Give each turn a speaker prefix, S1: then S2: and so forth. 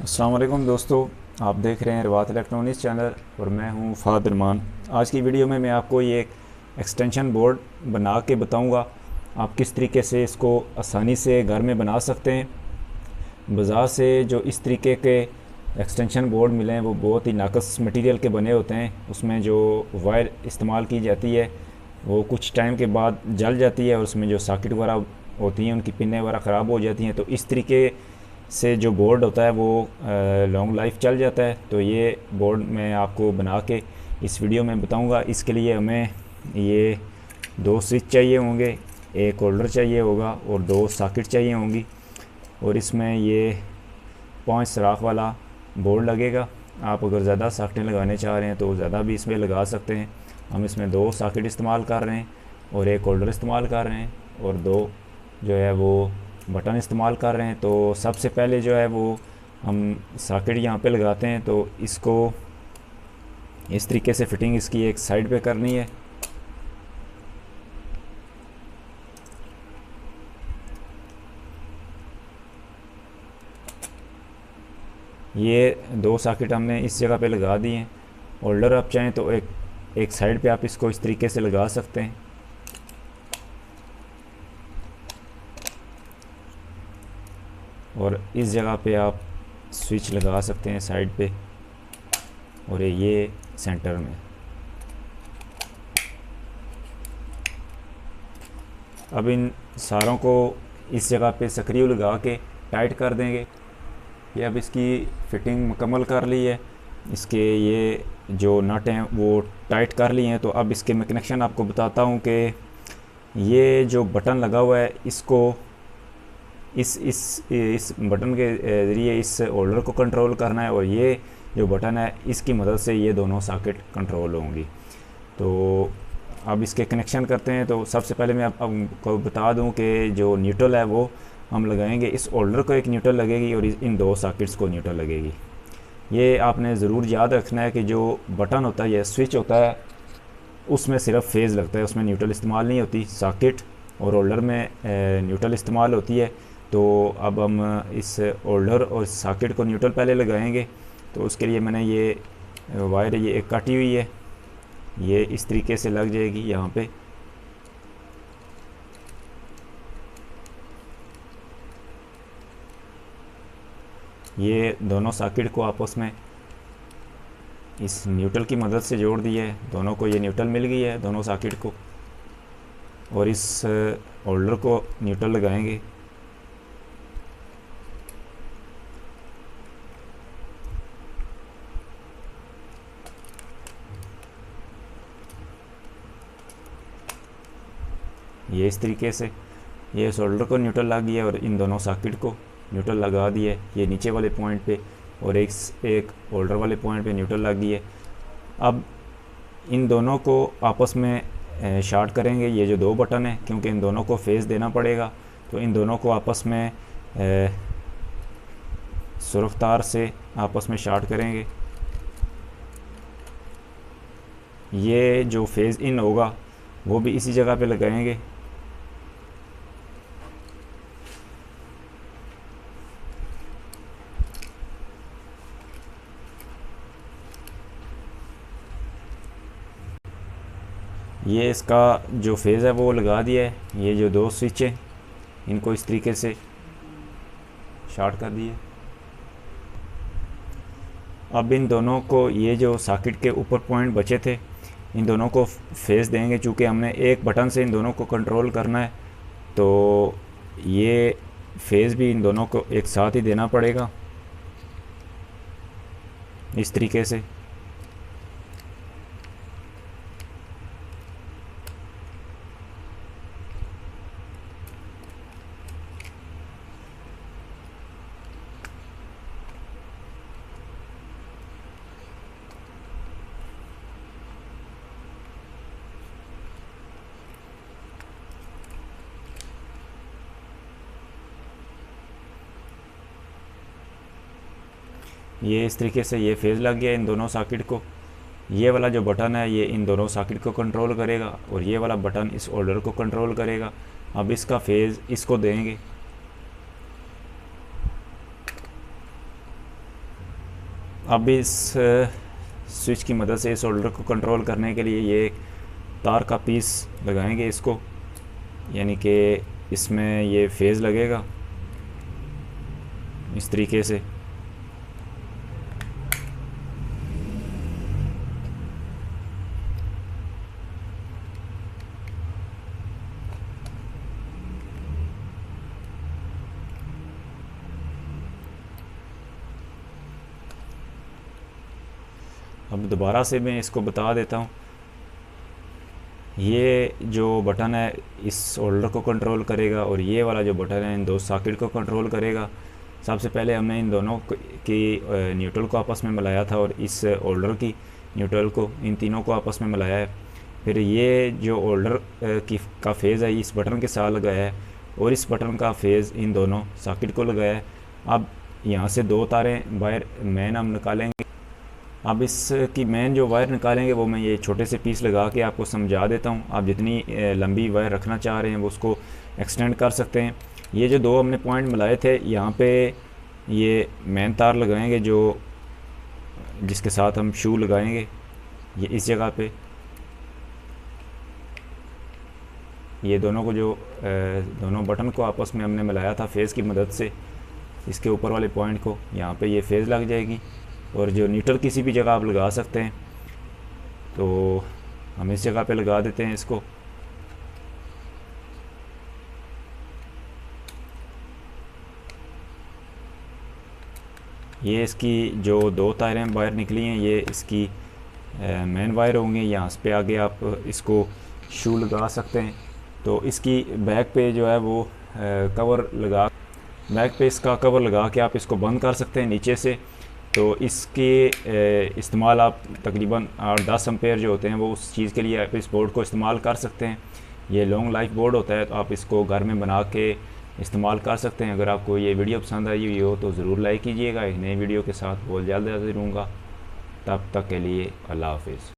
S1: अस्सलाम वालेकुम दोस्तों, आप देख रहे हैं रवात इलेक्ट्रॉनिक्स चैनल और मैं हूं फ़ाद रमान। आज की वीडियो में मैं आपको ये एक एक्सटेंशन बोर्ड बना के बताऊंगा आप किस तरीके से इसको आसानी से घर में बना सकते हैं। बाज़ार से जो इस तरीके के एक्सटेंशन बोर्ड मिले हैं वो बहुत ही नाकस मटेरियल के बने होते हैं। उसमें जो वायर इस्तेमाल की जाती है वो कुछ टाइम के बाद जल जाती है और उसमें जो सॉकेट वगैरह होती हैं उनकी पिनें वगैरह ख़राब हो जाती हैं। तो इस तरीके से जो बोर्ड होता है वो लॉन्ग लाइफ चल जाता है। तो ये बोर्ड मैं आपको बना के इस वीडियो में बताऊंगा। इसके लिए हमें ये दो स्विच चाहिए होंगे, एक होल्डर चाहिए होगा और दो सॉकेट चाहिए होंगी। और इसमें ये 5 सुराख वाला बोर्ड लगेगा। आप अगर ज़्यादा सॉकेटें लगाने चाह रहे हैं तो ज़्यादा भी इसमें लगा सकते हैं। हम इसमें 2 सॉकेट इस्तेमाल कर रहे हैं और एक होल्डर इस्तेमाल कर रहे हैं और 2 जो है वो बटन इस्तेमाल कर रहे हैं। तो सबसे पहले जो है वो हम सॉकेट यहाँ पे लगाते हैं। तो इसको इस तरीके से फिटिंग इसकी एक साइड पे करनी है। ये 2 सॉकेट हमने इस जगह पे लगा दिए हैं। होल्डर आप चाहें तो एक साइड पे आप इसको इस तरीके से लगा सकते हैं। और इस जगह पे आप स्विच लगा सकते हैं साइड पे और ये सेंटर में। अब इन सारों को इस जगह पे स्क्रू लगा के टाइट कर देंगे। ये अब इसकी फिटिंग मुकम्मल कर ली है। इसके ये जो नट हैं वो टाइट कर लिए हैं। तो अब इसके मैं कनेक्शन आपको बताता हूँ कि ये जो बटन लगा हुआ है इसको इस बटन के ज़रिए इस होल्डर को कंट्रोल करना है और ये जो बटन है इसकी मदद से ये दोनों सॉकेट कंट्रोल होंगी। तो अब इसके कनेक्शन करते हैं। तो सबसे पहले मैं आपको बता दूं कि जो न्यूट्रल है वो हम लगाएंगे। इस होल्डर को एक न्यूट्रल लगेगी और इन 2 सॉकेट्स को न्यूट्रल लगेगी। ये आपने ज़रूर याद रखना है कि जो बटन होता है या स्विच होता है उसमें सिर्फ फेज़ लगता है, उसमें न्यूट्रल इस्तेमाल नहीं होती। सॉकेट और होल्डर में न्यूट्रल इस्तेमाल होती है। तो अब हम इस होल्डर और सॉकेट को न्यूट्रल पहले लगाएंगे। तो उसके लिए मैंने ये वायर ये एक काटी हुई है, ये इस तरीके से लग जाएगी यहाँ पे। ये दोनों सॉकेट को आपस में इस न्यूट्रल की मदद से जोड़ दिया है। दोनों को ये न्यूट्रल मिल गई है, दोनों सॉकेट को। और इस होल्डर को न्यूट्रल लगाएंगे। ये इस तरीके से ये शोल्डर को न्यूट्रल लग गया और इन दोनों सॉकेट को न्यूट्रल लगा दिया ये नीचे वाले पॉइंट पे और एक होल्डर वाले पॉइंट पे न्यूट्रल लग गई है। अब इन दोनों को आपस में शॉर्ट करेंगे। ये जो 2 बटन है क्योंकि इन दोनों को फेस देना पड़ेगा तो इन दोनों को आपस में सुरख तार से आपस में शॉर्ट करेंगे। ये जो फेज़ इन होगा वो भी इसी जगह पे लगाएंगे। ये इसका जो फेज़ है वो लगा दिया है। ये जो 2 स्विच हैं इनको इस तरीके से शॉर्ट कर दिए। अब इन दोनों को ये जो सॉकेट के ऊपर पॉइंट बचे थे इन दोनों को फेस देंगे। चूँकि हमने एक बटन से इन दोनों को कंट्रोल करना है तो ये फेज़ भी इन दोनों को एक साथ ही देना पड़ेगा इस तरीके से। ये इस तरीके से ये फेज़ लग गया इन दोनों सॉकेट को। ये वाला जो बटन है ये इन दोनों सॉकेट को कंट्रोल करेगा और ये वाला बटन इस होल्डर को कंट्रोल करेगा। अब इसका फेज़ इसको देंगे। अब इस स्विच की मदद से इस होल्डर को कंट्रोल करने के लिए ये एक तार का पीस लगाएंगे इसको, यानी कि इसमें ये फेज़ लगेगा इस तरीके से। अब दोबारा से मैं इसको बता देता हूँ, ये जो बटन है इस होल्डर को कंट्रोल करेगा और ये वाला जो बटन है इन दो सॉकेट को कंट्रोल करेगा। सबसे पहले हमने इन दोनों की न्यूट्रल को आपस में मिलाया था और इस होल्डर की न्यूट्रल को, इन तीनों को आपस में मिलाया है। फिर ये जो होल्डर का फेज़ है इस बटन के साथ लगाया है और इस बटन का फेज़ इन दोनों सॉकेट को लगाया है। अब यहाँ से दो तारें वायर मेन हम निकालेंगे। अब इसकी मेन जो वायर निकालेंगे वो मैं ये छोटे से पीस लगा के आपको समझा देता हूँ। आप जितनी लंबी वायर रखना चाह रहे हैं वो उसको एक्सटेंड कर सकते हैं। ये जो दो हमने पॉइंट मिलाए थे यहाँ पे ये मेन तार लगाएंगे जो जिसके साथ हम शू लगाएंगे, ये इस जगह पे ये दोनों को जो दोनों बटन को आपस में हमने मिलाया था फेज़ की मदद से, इसके ऊपर वाले पॉइंट को यहाँ पे ये फेज़ लग जाएगी। और जो न्यूट्रल किसी भी जगह आप लगा सकते हैं, तो हम इस जगह पे लगा देते हैं इसको। ये इसकी जो दो तारें वायर निकली हैं ये इसकी मेन वायर होंगे। यहाँ पे आगे आप इसको शू लगा सकते हैं। तो इसकी बैक पे जो है वो कवर लगा, बैक पे इसका कवर लगा के आप इसको बंद कर सकते हैं नीचे से। तो इसके इस्तेमाल आप तकरीबन 8-10 एम्पेयर जो होते हैं वो उस चीज़ के लिए आप इस बोर्ड को इस्तेमाल कर सकते हैं। ये लॉन्ग लाइफ बोर्ड होता है, तो आप इसको घर में बना के इस्तेमाल कर सकते हैं। अगर आपको ये वीडियो पसंद आई हुई हो तो ज़रूर लाइक कीजिएगा। एक नई वीडियो के साथ बहुत जल्द हाजिर होऊंगा। तब तक के लिए अल्लाह हाफिज़।